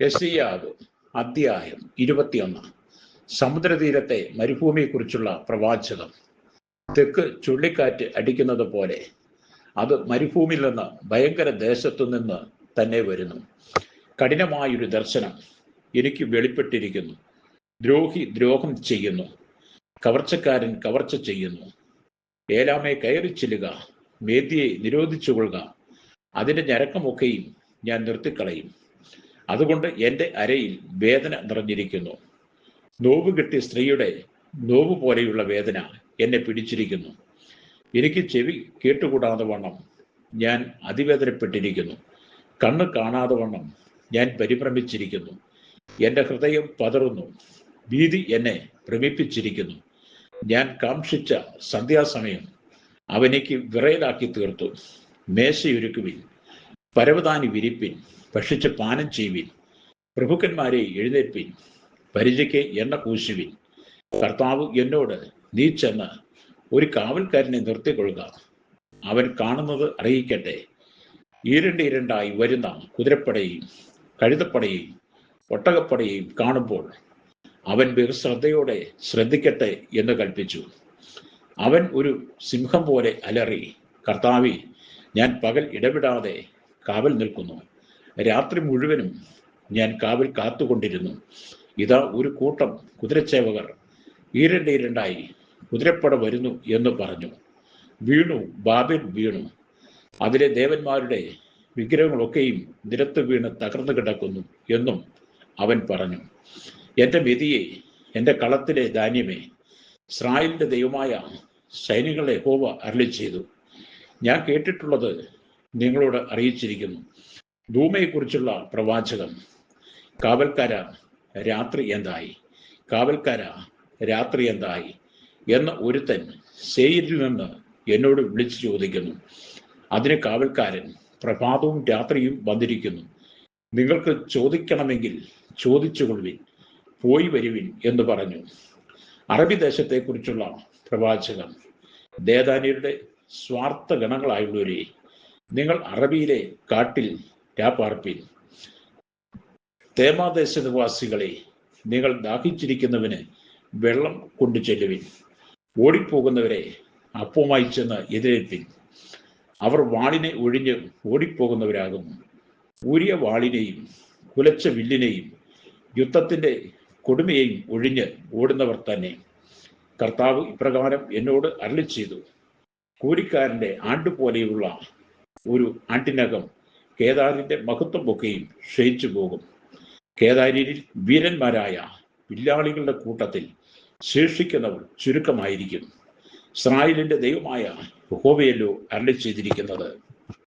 യെശയ്യാവ് അധ്യായം 21. സമുദ്രതീരത്തെ മരുഭൂമിയെക്കുറിച്ചുള്ള പ്രവാചകം. തെക്ക് ചുഴലിക്കാറ്റ് അടിക്കുന്നത് പോലെ അത് മരുഭൂമിയിൽ നിന്ന് ഭയങ്കര ദേശത്തു നിന്ന് തന്നെ വരുന്നു. കഠിനമായൊരു ദർശനം എനിക്ക് വെളിപ്പെട്ടിരിക്കുന്നു. ദ്രോഹി ദ്രോഹം ചെയ്യുന്നു, കവർച്ചക്കാരൻ കവർച്ച ചെയ്യുന്നു. ഏലാമെ കയറി ചെല്ലുക, മേദ്യയെ നിരോധിച്ചുകൊള്ളുക, അതിൻ്റെ ഞരക്കമൊക്കെയും ഞാൻ നിർത്തിക്കളയും. അതുകൊണ്ട് എൻ്റെ അരയിൽ വേദന നിറഞ്ഞിരിക്കുന്നു. നോവ് കിട്ടിയ സ്ത്രീയുടെ നോവ് പോലെയുള്ള വേദന എന്നെ പിടിച്ചിരിക്കുന്നു. എനിക്ക് ചെവി കേട്ടുകൂടാതെ വണ്ണം ഞാൻ അതിവേദനപ്പെട്ടിരിക്കുന്നു. കണ്ണ് കാണാതെ വണ്ണം ഞാൻ പരിഭ്രമിച്ചിരിക്കുന്നു. എൻ്റെ ഹൃദയം പതറുന്നു, ഭീതി എന്നെ ഭ്രമിപ്പിച്ചിരിക്കുന്നു. ഞാൻ കാക്ഷിച്ച സന്ധ്യാസമയം അവനെക്ക് വിറയലാക്കി തീർത്തു. മേശയൊരുക്കുവിൻ, പരവതാനി വിരിപ്പിൻ, ഭക്ഷിച്ച് പാനം ചെയ്യുവിൻ. പ്രഭുക്കന്മാരെ എഴുന്നേൽപ്പിൻ, പരിചയ്ക്ക് എണ്ണ പൂശുവിൻ. കർത്താവ് എന്നോട്, നീ ചെന്ന് ഒരു കാവൽക്കാരനെ നിർത്തിക്കൊള്ളുക, അവൻ കാണുന്നത് അറിയിക്കട്ടെ. ഈരണ്ടായി വരുന്ന കുതിരപ്പടയെയും കഴുതപ്പടയെയും ഒട്ടകപ്പടയെയും കാണുമ്പോൾ അവൻ ബഹുശ്രദ്ധയോടെ ശ്രദ്ധിക്കട്ടെ എന്ന് കൽപ്പിച്ചു. അവൻ ഒരു സിംഹം പോലെ അലറി, കർത്താവേ, ഞാൻ പകൽ ഇടവിടാതെ കാവൽ നിൽക്കുന്നു. രാത്രി മുഴുവനും ഞാൻ കാവൽ കാത്തുകൊണ്ടിരുന്നു. ഇതാ ഒരു കൂട്ടം കുതിരച്ചേവകർ ഈരണ്ടായി കുതിരപ്പട വരുന്നു എന്ന് പറഞ്ഞു. വീണു, ബാബേൽ വീണു, അതിലെ ദേവന്മാരുടെ വിഗ്രഹങ്ങളൊക്കെയും നിരത്ത് വീണ് തകർന്നു കിടക്കുന്നു എന്നും അവൻ പറഞ്ഞു. എൻ്റെ വിധിയെ, എൻ്റെ കളത്തിലെ ധാന്യമേ, ഇസ്രായേലിൻ്റെ ദൈവമായ സൈന്യങ്ങളെ യഹോവ അരുളി ചെയ്തു, ഞാൻ കേട്ടിട്ടുള്ളത് നിങ്ങളോട് അറിയിച്ചിരിക്കുന്നു. ധൂമയെക്കുറിച്ചുള്ള പ്രവാചകം. കാവൽക്കാര, രാത്രി എന്തായി? കാവൽക്കാര, രാത്രി എന്തായി എന്ന് ഒരുത്തൻ സേയിരിൽ നിന്ന് എന്നോട് വിളിച്ചു ചോദിക്കുന്നു. അതിന് കാവൽക്കാരൻ, പ്രഭാതവും രാത്രിയും വന്നിരിക്കുന്നു. നിങ്ങൾക്ക് ചോദിക്കണമെങ്കിൽ ചോദിച്ചുകൊള്ളുവിൻ, പോയി വരുവിൻ എന്ന് പറഞ്ഞു. അറബി ദേശത്തെക്കുറിച്ചുള്ള പ്രവാചകം. ദേദാന്യരുടെ സ്വാർത്ഥ ഗണങ്ങളായുള്ളവരെ, നിങ്ങൾ അറബിയിലെ കാട്ടിൽ രാപ്പാർപ്പിൻ. തേമാദേശ നിവാസികളെ, നിങ്ങൾ ദാഹിച്ചിരിക്കുന്നവന് വെള്ളം കൊണ്ടു ചെല്ലുവിൻ. ഓടിപ്പോകുന്നവരെ അപ്പവുമായി ചെന്ന് എതിരേൽപ്പിൻ. അവർ വാളിനെ ഒഴിഞ്ഞ് ഓടിപ്പോകുന്നവരാകുന്നു. ഊരിയ വാളിനെയും കുലച്ച വില്ലിനെയും യുദ്ധത്തിൻ്റെ കൊടുമയെയും ഒഴിഞ്ഞ് ഓടുന്നവർ തന്നെ. കർത്താവ് ഇപ്രകാരം എന്നോട് അരുളി ചെയ്തു, കൂലിക്കാരൻ്റെ ആണ്ടുപോലെയുള്ള ഒരു ആണ്ടിനകം കേദാരിൻ്റെ മഹത്വം ഒക്കെയും ക്ഷയിച്ചു പോകും. കേദാര്യരിൽ വീരന്മാരായ വില്ലാളികളുടെ കൂട്ടത്തിൽ ശേഷിക്കുന്നവർ ചുരുക്കമായിരിക്കും. ഇസ്രായേലിൻ്റെ ദൈവമായ യഹോവയല്ലോ അരുളി ചെയ്തിരിക്കുന്നത്.